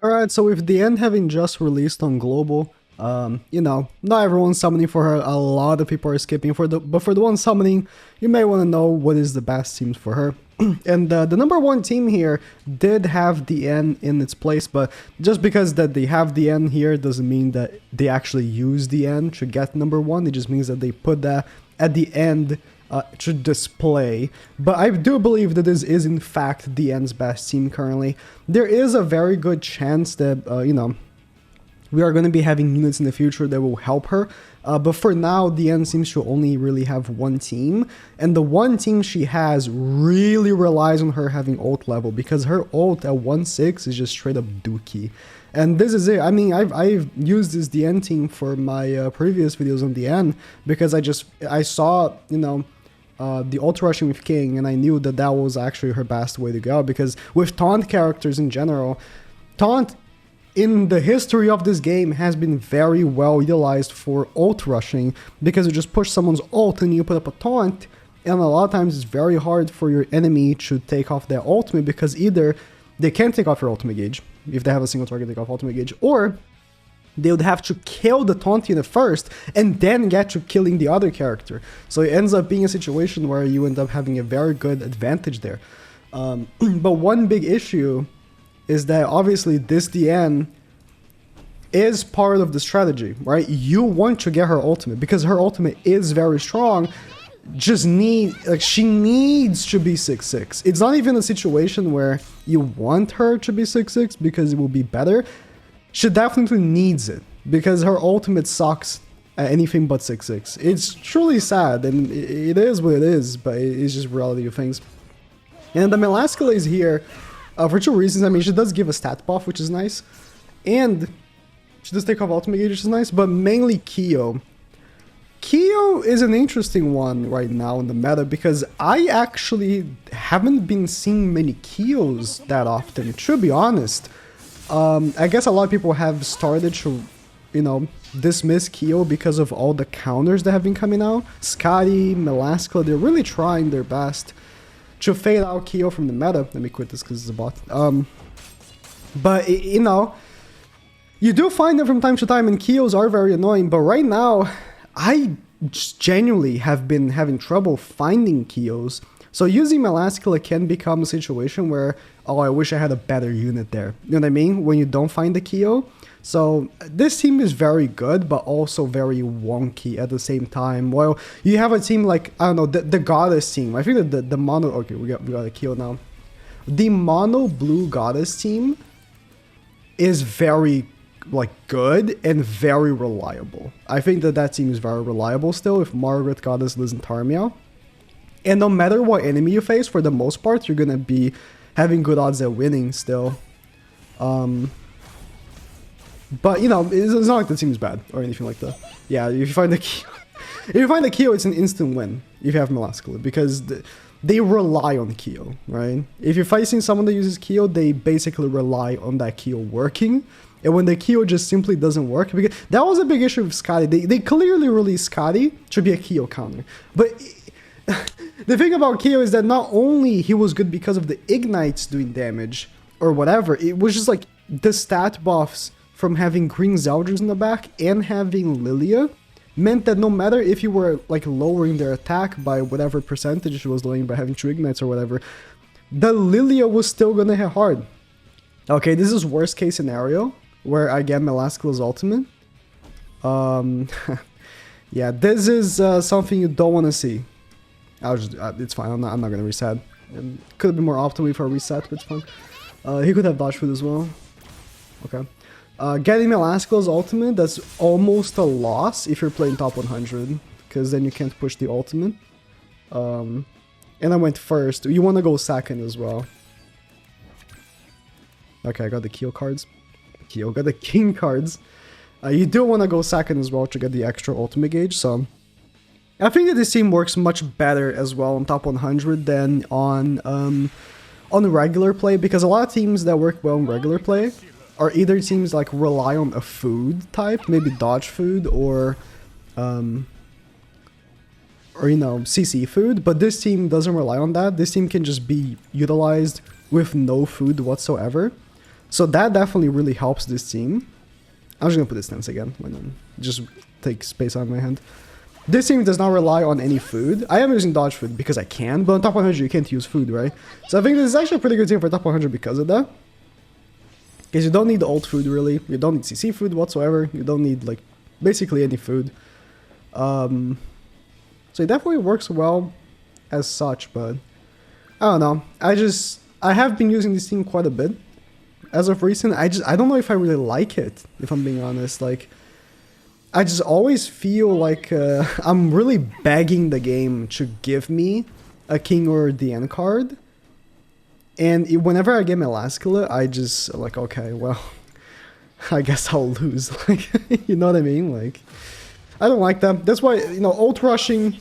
Alright, so with the end having just released on global, not everyone's summoning for her. A lot of people are skipping but for the one summoning, you may want to know what is the best teams for her. And the number one team here did have DIANE in its place, but just because that they have DIANE here doesn't mean that they actually use DIANE to get number one. It just means that they put that at the end to display. But I do believe that this is in fact DIANE's best team currently. There is a very good chance that, we are going to be having units in the future that will help her. But for now, DIANE seems to only really have one team. And the one team she has really relies on her having ult level, because her ult at 1-6 is just straight up dookie. And this is it. I mean, I've used this DIANE team for my previous videos on DIANE, because I saw, the ult rushing with King, and I knew that that was actually her best way to go, because with taunt characters in general, taunt in the history of this game has been very well utilized for ult rushing, because you just push someone's ult and you put up a taunt, and a lot of times it's very hard for your enemy to take off their ultimate, because either they can't take off your ultimate gauge if they have a single target take off ultimate gauge, or they would have to kill the taunt unit first and then get to killing the other character. So it ends up being a situation where you end up having a very good advantage there. But one big issue is that obviously this DIANE is part of the strategy, right? You want to get her ultimate because her ultimate is very strong. She needs to be 6-6. It's not even a situation where you want her to be 6-6 because it will be better. She definitely needs it because her ultimate sucks at anything but 6-6. It's truly sad, and it is what it is, but it's just reality of things. And the Melascula is here for two reasons. I mean, she does give a stat buff, which is nice, and she does take off ultimate gauge, which is nice, but mainly Kyo. Kyo is an interesting one right now in the meta, because I actually haven't been seeing many Kyos that often, to be honest. I guess a lot of people have started to, dismiss Kyo because of all the counters that have been coming out. Scotty, Melascula, they're really trying their best to fade out Kyo from the meta. Let me quit this because it's a bot. But, you do find them from time to time, and Kyos are very annoying, but right now, I genuinely have been having trouble finding Kyos. So using Melascula can become a situation where, oh, I wish I had a better unit there. You know what I mean? When you don't find the Kyo. So this team is very good, but also very wonky at the same time. Well, you have a team like, I don't know, the Goddess team. I think that the mono, okay, we got a Kyo now. The mono blue Goddess team is very good and very reliable. I think that team is very reliable still with Margaret, Goddess, Liz, and Tarmiel. And no matter what enemy you face, for the most part, you're gonna be having good odds at winning still. But it's not like the team's bad or anything like that. Yeah, if you find the Kyo, if you find the Kyo, it's an instant win if you have Melascula, because they rely on Kyo, right? If you're facing someone that uses Kyo, they basically rely on that Kyo working. And when the Kyo just simply doesn't work, because that was a big issue with Scotty. They clearly released Scotty to be a Kyo counter. But the thing about Kyo is that not only he was good because of the ignites doing damage or whatever, it was just like the stat buffs from having green Zeldris in the back and having Lilia meant that no matter if you were lowering their attack by whatever percentage she was lowering by having 2 ignites or whatever, the Lilia was still gonna hit hard. Okay, this is worst case scenario where I get Melascula's ultimate. Yeah, this is something you don't want to see. It's fine. I'm not gonna reset. Could have been more optimal for a reset, but it's fine. He could have dodge food as well. Okay. Getting Melascula's ultimate, that's almost a loss if you're playing top 100, because then you can't push the ultimate. And I went first. You want to go second as well. Okay, I got the Kyo cards. Got the King cards. You do want to go second as well to get the extra ultimate gauge, so I think that this team works much better as well on top 100 than on regular play, because a lot of teams that work well in regular play are either teams rely on a food type, maybe dodge food or CC food, but this team doesn't rely on that. This team can just be utilized with no food whatsoever. So that definitely really helps this team. I'm just gonna put this stance again. Why not? Just take space out of my hand. This team does not rely on any food. I am using dodge food because I can, but on top 100 you can't use food, right? So I think this is actually a pretty good team for top 100 because of that. Because you don't need ult food really. You don't need CC food whatsoever. You don't need like basically any food. So it definitely works well as such, but I don't know. I have been using this team quite a bit. As of recent, I don't know if I really like it, if I'm being honest. Like, I just always feel like I'm really begging the game to give me a King or DIANE card. And whenever I get my Lascula, I just like, okay, well, I guess I'll lose. Like, you know what I mean? Like, I don't like that. That's why, you know, ult rushing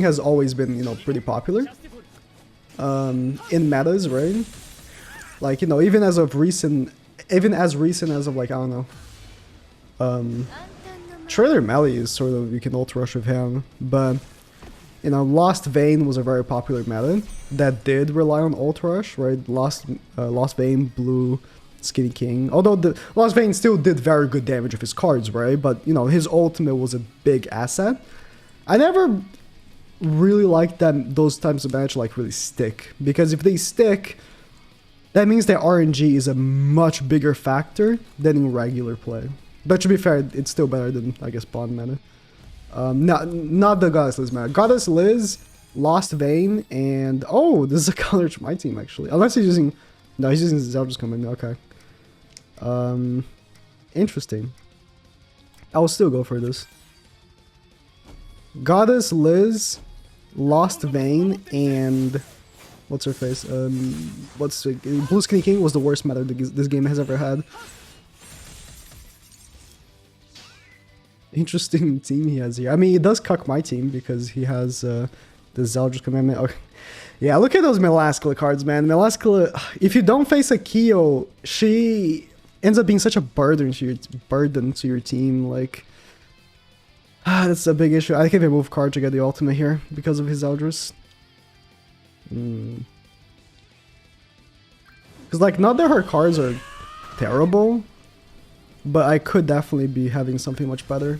has always been, you know, pretty popular. In metas, right? Like, you know, even as recent as of like, I don't know. Trailer Melee is sort of, you can ult rush with him, but you know, Lost Vein was a very popular meta that did rely on ult rush, right? Lost Vein, Blue, Skinny King. Although the Lost Vein still did very good damage with his cards, right? But you know, his ultimate was a big asset. I never really like that those types of match like really stick, because if they stick, that means that RNG is a much bigger factor than in regular play. But to be fair, it's still better than, I guess, Bond meta. Not the Goddess Liz meta. Goddess Liz, Lost Vein, and oh, this is a counter to my team actually. Unless he's using, no, he's using Zelda's coming. Okay. Interesting. I'll still go for this. Goddess Liz, Lost Vein, and what's her face? Blue Skinny King was the worst meta this game has ever had. Interesting team he has here. I mean, it does cuck my team because he has the Zelda's Commandment. Okay. Yeah, look at those Melascula cards, man. Melascula, if you don't face a Kyo, she ends up being such a burden to your team. Like, that's a big issue. I can't even move card to get the ultimate here because of his Eldris. Because, like, not that her cards are terrible, but I could definitely be having something much better.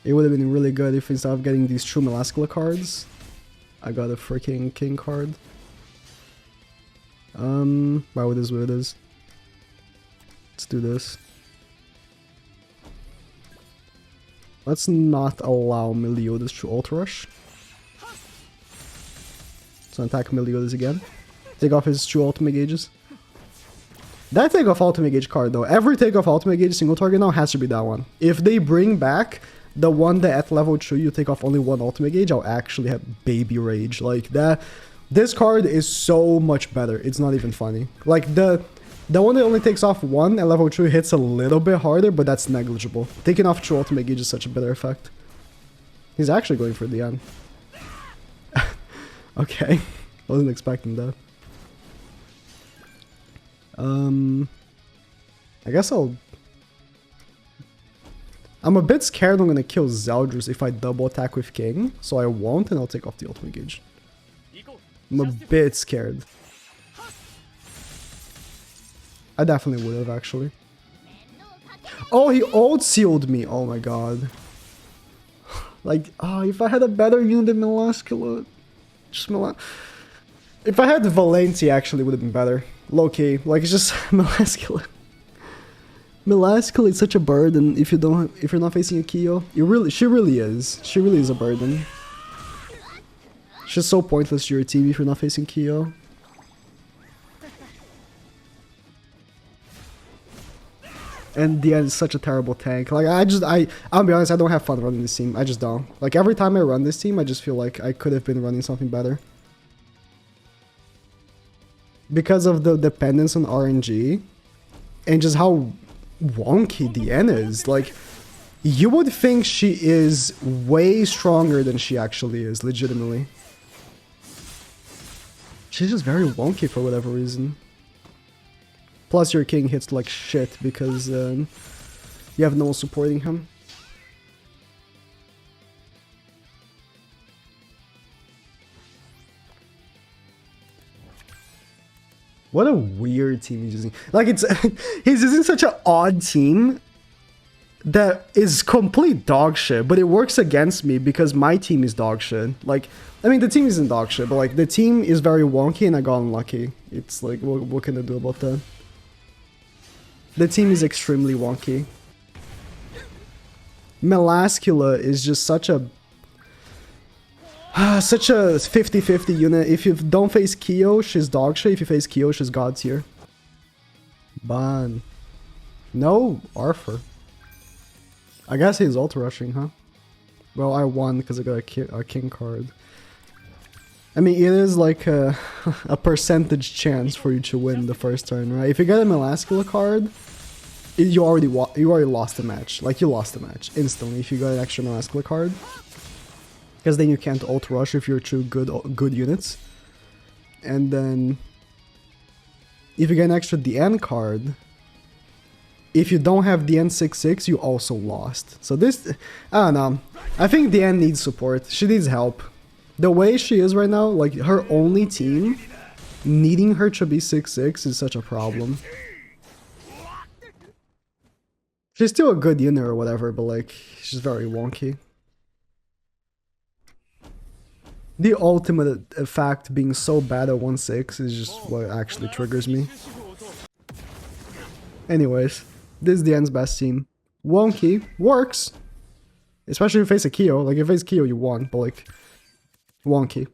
It would have been really good if instead of getting these true Melascula cards, I got a freaking King card. Wow, it is what it is. Let's do this. Let's not allow Meliodas to ult rush. So attack Meliodas again. Take off his two ultimate gauges. That take off ultimate gauge card though, every take off ultimate gauge single target now has to be that one. If they bring back the one that at level 2 you take off only one ultimate gauge, I'll actually have baby rage. Like that, this card is so much better. It's not even funny. Like the one that only takes off one at level 2 hits a little bit harder, but that's negligible. Taking off 2 ultimate gauge is such a better effect. He's actually going for the end. Okay, wasn't expecting that. I guess I'm a bit scared I'm gonna kill Zeldris if I double attack with King, so I won't, and I'll take off the ultimate gauge. I'm a bit scared. I definitely would have, actually. Oh, he ult sealed me! Oh my god. Like, oh, if I had a better unit than Melascula... Just if I had Valencia, actually, would have been better. Low-key. Like, it's just Melascula. Melascula is such a burden if you're not facing a Kyo. She really is. She really is a burden. She's so pointless to your team if you're not facing Kyo. And DIANE is such a terrible tank. Like, I'll be honest, I don't have fun running this team. I just don't. Like, every time I run this team, I just feel like I could have been running something better. Because of the dependence on RNG, and just how wonky DIANE is. Like, you would think she is way stronger than she actually is, legitimately. She's just very wonky for whatever reason. Plus your King hits like shit because you have no one supporting him. What a weird team he's using. Like, it's he's using such an odd team that is complete dog shit, but it works against me because my team is dog shit. Like, I mean, the team isn't dog shit, but like the team is very wonky and I got unlucky. It's like, what can I do about that? The team is extremely wonky. Melascula is just such a 50-50 unit. If you don't face Kyo, she's dog shit. If you face Kyo, she's god tier. Ban. No Arthur. I guess he's ultra rushing, huh? Well, I won because I got a king card. I mean, it is like a, a percentage chance for you to win the first turn, right? If you get a Melascula card, you already lost the match. Like, you lost the match instantly if you got an extra Melascula card. Because then you can't ult rush if you're two good units. And then if you get an extra DIANE card, if you don't have DIANE 6/6, you also lost. So this, I don't know. I think DIANE needs support. She needs help. The way she is right now, like her only team, needing her to be 6/6 is such a problem. She's still a good unit or whatever, but like, she's very wonky. The ultimate effect being so bad at 1/6 is just what actually triggers me. Anyways, this is DIANE's best team. Wonky, works. Especially if you face a Kyo. Like, if you face Kyo, you won, but like, wonky.